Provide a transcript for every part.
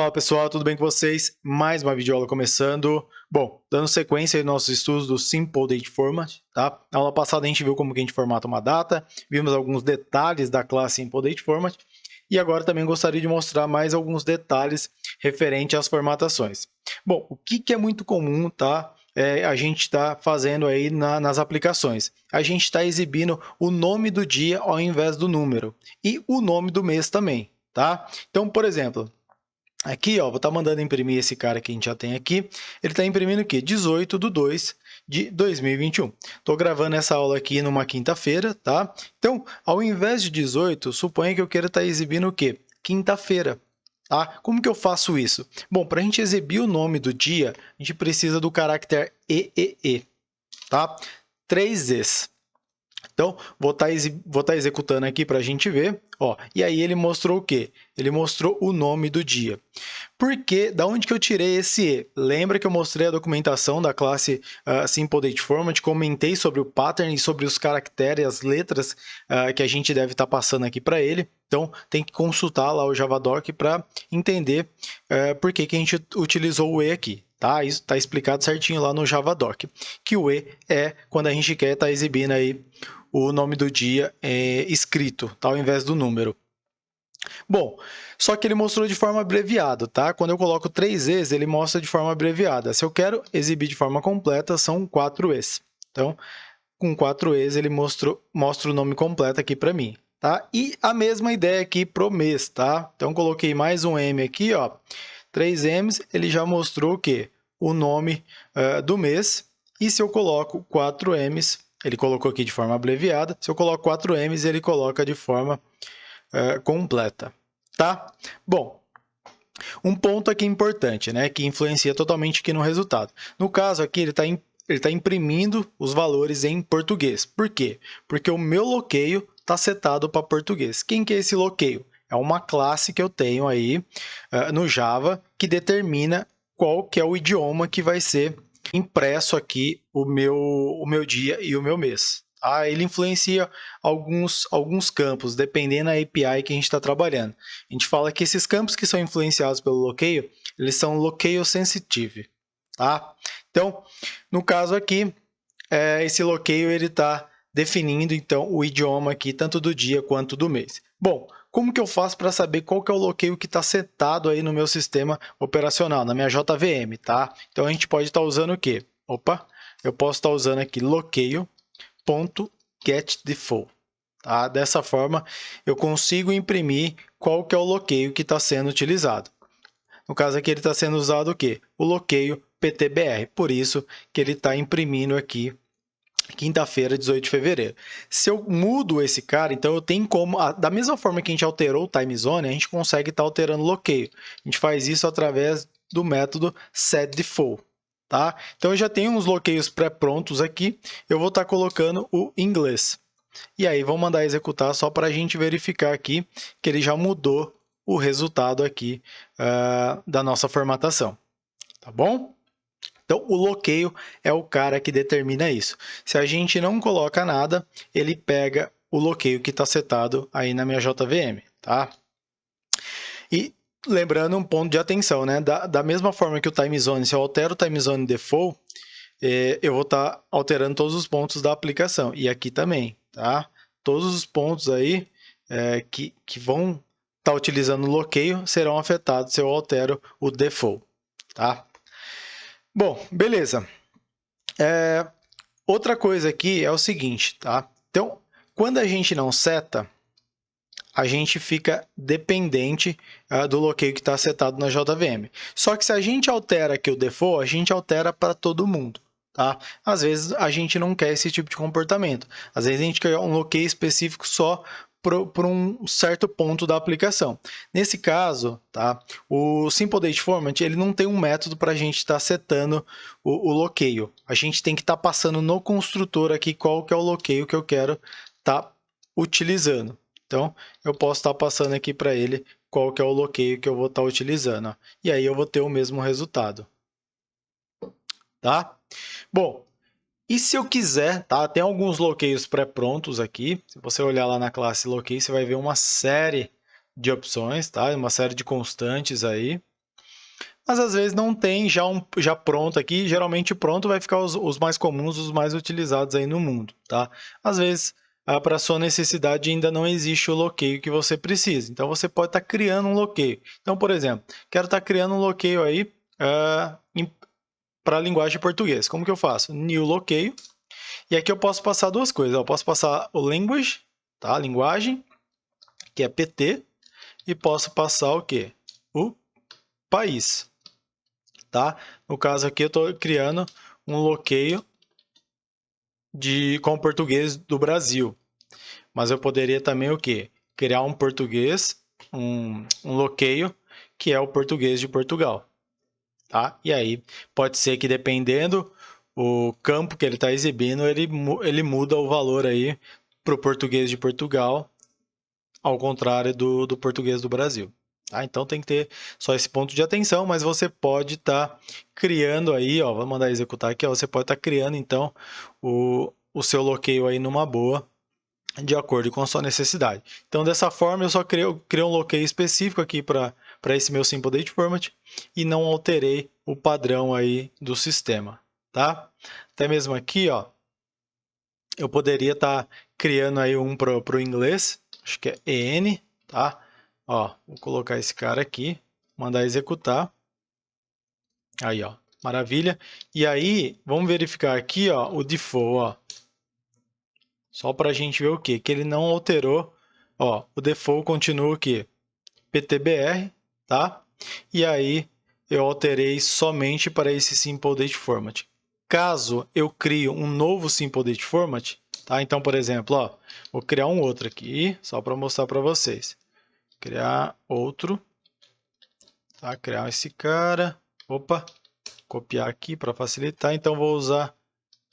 Fala pessoal, tudo bem com vocês? Mais uma videoaula começando. Bom, dando sequência aí nossos estudos do Simple Date Format, tá? Na aula passada a gente viu como que a gente formata uma data, vimos alguns detalhes da classe Simple Date Format e agora também gostaria de mostrar mais alguns detalhes referente às formatações. Bom, o que é muito comum, tá? A gente está fazendo aí nas aplicações. A gente está exibindo o nome do dia ao invés do número e o nome do mês também, tá? Então, por exemplo, aqui, ó, vou estar mandando imprimir esse cara que a gente já tem aqui. Ele está imprimindo o quê? 18/2 de 2021. Estou gravando essa aula aqui numa quinta-feira, tá? Então, ao invés de 18, suponha que eu queira estar exibindo o quê? Quinta-feira. Tá? Como que eu faço isso? Bom, para a gente exibir o nome do dia, a gente precisa do caractere EEE, tá? 3 Zs. Então, vou estar executando aqui para a gente ver. Ó, e aí ele mostrou o quê? Ele mostrou o nome do dia. Por quê? Da onde que eu tirei esse E? Lembra que eu mostrei a documentação da classe Simple Date Format, comentei sobre o pattern e sobre os caracteres, as letras que a gente deve estar passando aqui para ele. Então, tem que consultar lá o Javadoc para entender por que a gente utilizou o E aqui. Tá? Isso está explicado certinho lá no Javadoc. Que o E é quando a gente quer estar exibindo aí o nome do dia escrito, tá? Ao invés do número. Bom, só que ele mostrou de forma abreviada, tá? Quando eu coloco 3 E's, ele mostra de forma abreviada. Se eu quero exibir de forma completa, são 4 E's. Então, com 4 E's, ele mostra o nome completo aqui para mim, tá? E a mesma ideia aqui para o mês, tá? Então, coloquei mais um M aqui, ó. 3 M's, ele já mostrou o quê? O nome do mês. E se eu coloco 4 M's, ele colocou aqui de forma abreviada. Se eu coloco 4 M's, ele coloca de forma completa, tá? Bom, um ponto aqui importante, né, que influencia totalmente aqui no resultado. No caso aqui, ele está imprimindo os valores em português. Por quê? Porque o meu loqueio está setado para português. Quem que é esse loqueio? É uma classe que eu tenho aí no Java que determina qual que é o idioma que vai ser impresso aqui o meu dia e o meu mês. Ah, ele influencia alguns campos, dependendo da API que a gente está trabalhando. A gente fala que esses campos que são influenciados pelo loqueio, eles são loqueio sensitive. Tá? Então, no caso aqui, esse loqueio está definindo então o idioma aqui, tanto do dia quanto do mês. Bom, como que eu faço para saber qual que é o loqueio que está setado aí no meu sistema operacional, na minha JVM, tá? Então, a gente pode estar usando o quê? Opa, eu posso estar usando aqui loqueio.getDefault. Tá? Dessa forma, eu consigo imprimir qual que é o loqueio que está sendo utilizado. No caso aqui, ele está sendo usado o quê? O loqueio PTBR, por isso que ele está imprimindo aqui quinta-feira, 18 de fevereiro. Se eu mudo esse cara, então eu tenho como, da mesma forma que a gente alterou o time zone, a gente consegue estar alterando o loqueio. A gente faz isso através do método setDefault. Tá? Então eu já tenho uns loqueios pré-prontos aqui, eu vou estar colocando o inglês. E aí vou mandar executar só para a gente verificar aqui que ele já mudou o resultado aqui da nossa formatação. Tá bom? Então, o loqueio é o cara que determina isso. Se a gente não coloca nada, ele pega o loqueio que está setado aí na minha JVM, tá? E lembrando um ponto de atenção, né? Da mesma forma que o time zone, se eu altero o time zone default, eu vou estar alterando todos os pontos da aplicação. E aqui também, tá? Todos os pontos aí que vão estar utilizando o loqueio serão afetados se eu altero o default, tá? Bom, beleza. Outra coisa aqui é o seguinte, tá? Então, quando a gente não seta, a gente fica dependente do loqueio que está setado na JVM. Só que se a gente altera aqui o default, a gente altera para todo mundo. Tá? Às vezes a gente não quer esse tipo de comportamento. Às vezes a gente quer um loqueio específico só por um certo ponto da aplicação. Nesse caso, tá? O Simple Date Format ele não tem um método para a gente estar setando o loqueio. A gente tem que estar passando no construtor aqui qual que é o loqueio que eu quero estar utilizando. Então, eu posso estar passando aqui para ele qual que é o loqueio que eu vou estar utilizando. Ó. E aí eu vou ter o mesmo resultado. Tá? Bom, e se eu quiser, tá? Tem alguns loqueios pré-prontos aqui. Se você olhar lá na classe loqueio, você vai ver uma série de opções, tá? Uma série de constantes aí. mas às vezes não tem já pronto aqui. Geralmente pronto vai ficar os mais comuns, os mais utilizados aí no mundo, tá? Às vezes, para sua necessidade ainda não existe o loqueio que você precisa. Então, você pode estar criando um loqueio. Então, por exemplo, quero estar criando um loqueio aí para a linguagem português. Como que eu faço? New loqueio. E aqui eu posso passar duas coisas. Eu posso passar o language, tá? Linguagem, que é PT, e posso passar o quê? O país, tá? No caso aqui eu estou criando um loqueio com português do Brasil. Mas eu poderia também o quê? Criar um português, um loqueio, que é o português de Portugal, tá? E aí pode ser que dependendo o campo que ele está exibindo, ele muda o valor aí para o português de Portugal, ao contrário do português do Brasil. Tá? Então tem que ter só esse ponto de atenção, mas você pode estar criando aí, ó, vou mandar executar aqui, ó, você pode estar criando então o seu loqueio aí numa boa, de acordo com a sua necessidade. Então dessa forma eu só criei um loqueio específico aqui para esse meu Simple Date Format e não alterei o padrão aí do sistema, tá? Até mesmo aqui, ó, eu poderia estar criando aí um para o inglês, acho que é EN, tá? Ó, vou colocar esse cara aqui, mandar executar. Aí, ó, maravilha. E aí, vamos verificar aqui, ó, o default, ó. Só para a gente ver o quê? Que ele não alterou, ó, o default continua o quê? PTBR, tá? E aí, eu alterei somente para esse Simple Date Format. Caso eu crie um novo Simple Date Format, tá? Então, por exemplo, ó, vou criar um outro aqui, só para mostrar para vocês. Criar outro, tá? Criar esse cara, opa, copiar aqui para facilitar, então vou usar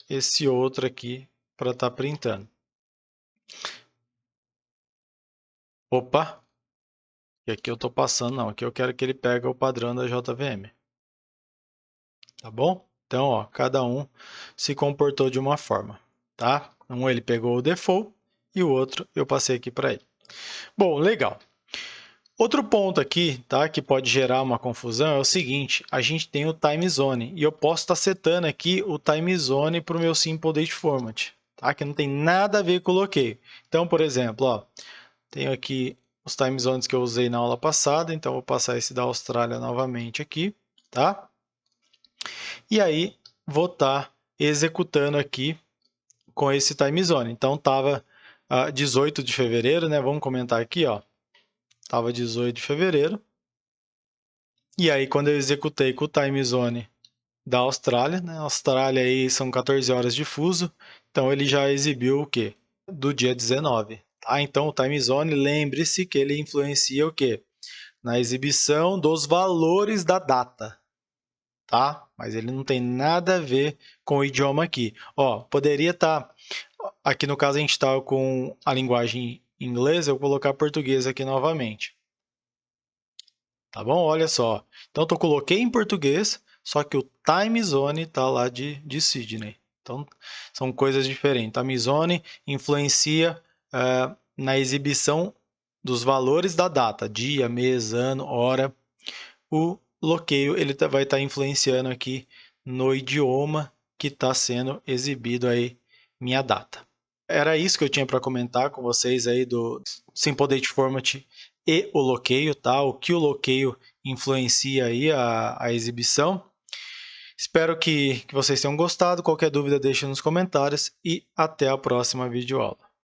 esse outro aqui para estar printando. Opa, e aqui eu estou passando, não, aqui eu quero que ele pegue o padrão da JVM. Tá bom? Então, ó, cada um se comportou de uma forma, tá? Um ele pegou o default e o outro eu passei aqui para ele. Bom, legal. Outro ponto aqui, tá, que pode gerar uma confusão é o seguinte, a gente tem o time zone e eu posso estar setando aqui o time zone para o meu Simple Date Format, tá? Que não tem nada a ver com o loqueio. Então, por exemplo, ó, tenho aqui os time zones que eu usei na aula passada, então vou passar esse da Austrália novamente aqui, tá? E aí vou estar executando aqui com esse time zone. Então estava 18 de fevereiro, né? Vamos comentar aqui, ó. Estava 18 de fevereiro. E aí, quando eu executei com o time zone da Austrália, né? Austrália aí são 14 horas de fuso, então ele já exibiu o quê? Do dia 19. Tá? Então, o time zone, lembre-se que ele influencia o quê? Na exibição dos valores da data, tá? Mas ele não tem nada a ver com o idioma aqui. Ó, poderia estar... Aqui no caso a gente está com a linguagem inglesa, eu vou colocar português aqui novamente. Tá bom? Olha só. Então, eu coloquei em português, só que o time zone está lá de Sydney. Então, são coisas diferentes. Time zone influencia na exibição dos valores da data, dia, mês, ano, hora. O bloqueio ele vai estar influenciando aqui no idioma que está sendo exibido aí minha data. Era isso que eu tinha para comentar com vocês aí do Simple Date Format e o loqueio, tá? O que o loqueio influencia aí a exibição. Espero que vocês tenham gostado. Qualquer dúvida deixe nos comentários e até a próxima videoaula.